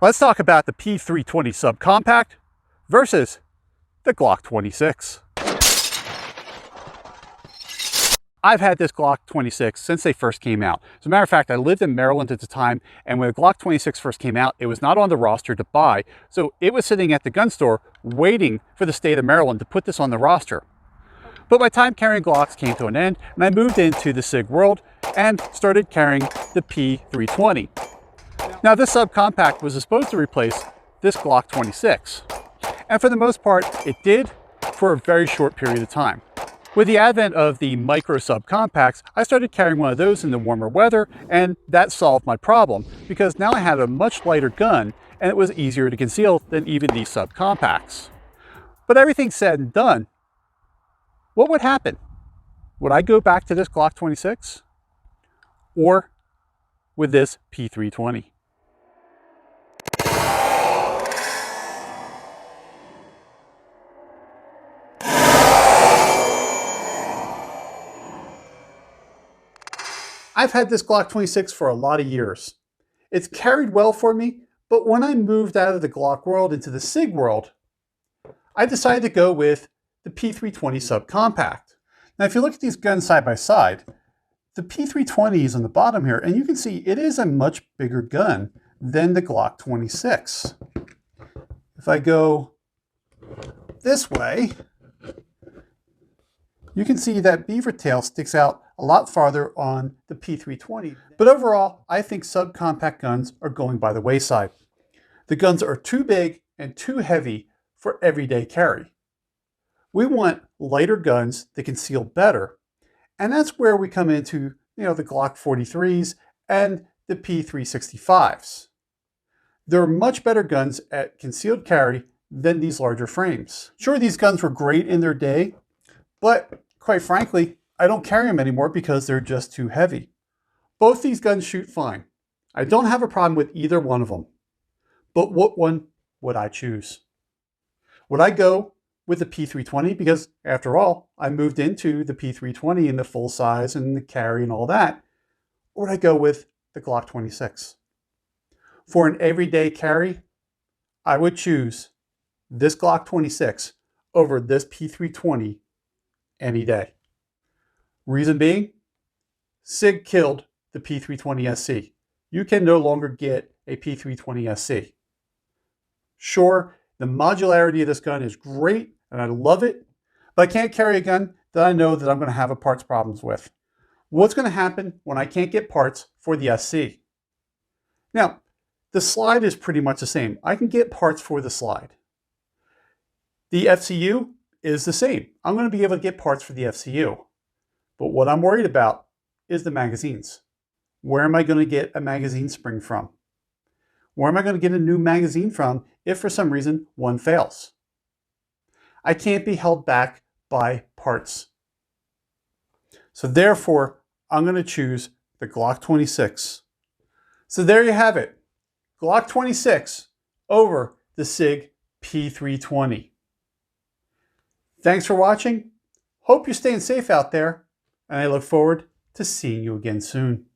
Let's talk about the P320 Subcompact versus the Glock 26. I've had this Glock 26 since they first came out. As a matter of fact, I lived in Maryland at the time, and when the Glock 26 first came out, it was not on the roster to buy, so it was sitting at the gun store waiting for the state of Maryland to put this on the roster. But my time carrying Glocks came to an end, and I moved into the SIG world and started carrying the P320. Now, this subcompact was supposed to replace this Glock 26, and for the most part, it did for a very short period of time. With the advent of the micro subcompacts, I started carrying one of those in the warmer weather, and that solved my problem because now I had a much lighter gun and it was easier to conceal than even these subcompacts. But everything said and done, what would happen? Would I go back to this Glock 26 or with this P320? I've had this Glock 26 for a lot of years. It's carried well for me, but when I moved out of the Glock world into the SIG world, I decided to go with the P320 Subcompact. Now, if you look at these guns side by side, the P320 is on the bottom here, and you can see it is a much bigger gun than the Glock 26. If I go this way, you can see that beaver tail sticks out a lot farther on the P320. But overall, I think subcompact guns are going by the wayside. The guns are too big and too heavy for everyday carry. We want lighter guns that conceal better, and that's where we come into the Glock 43s and the P365s. They're much better guns at concealed carry than these larger frames. Sure, these guns were great in their day, but quite frankly, I don't carry them anymore because they're just too heavy. Both these guns shoot fine. I don't have a problem with either one of them. But what one would I choose? Would I go with the P320? Because after all, I moved into the P320 in the full size and the carry and all that. Or would I go with the Glock 26? For an everyday carry, I would choose this Glock 26 over this P320 any day. Reason being, SIG killed the P320sc. You can no longer get a P320sc. Sure, the modularity of this gun is great and I love it, but I can't carry a gun that I know that I'm going to have parts problems with. What's going to happen when I can't get parts for the SC? Now, the slide is pretty much the same. I can get parts for the slide. The FCU is the same. I'm going to be able to get parts for the FCU. But what I'm worried about is the magazines. Where am I going to get a magazine spring from? Where am I going to get a new magazine from if for some reason one fails? I can't be held back by parts. So therefore, I'm going to choose the Glock 26. So there you have it. Glock 26 over the SIG P320. Thanks for watching. Hope you're staying safe out there, and I look forward to seeing you again soon.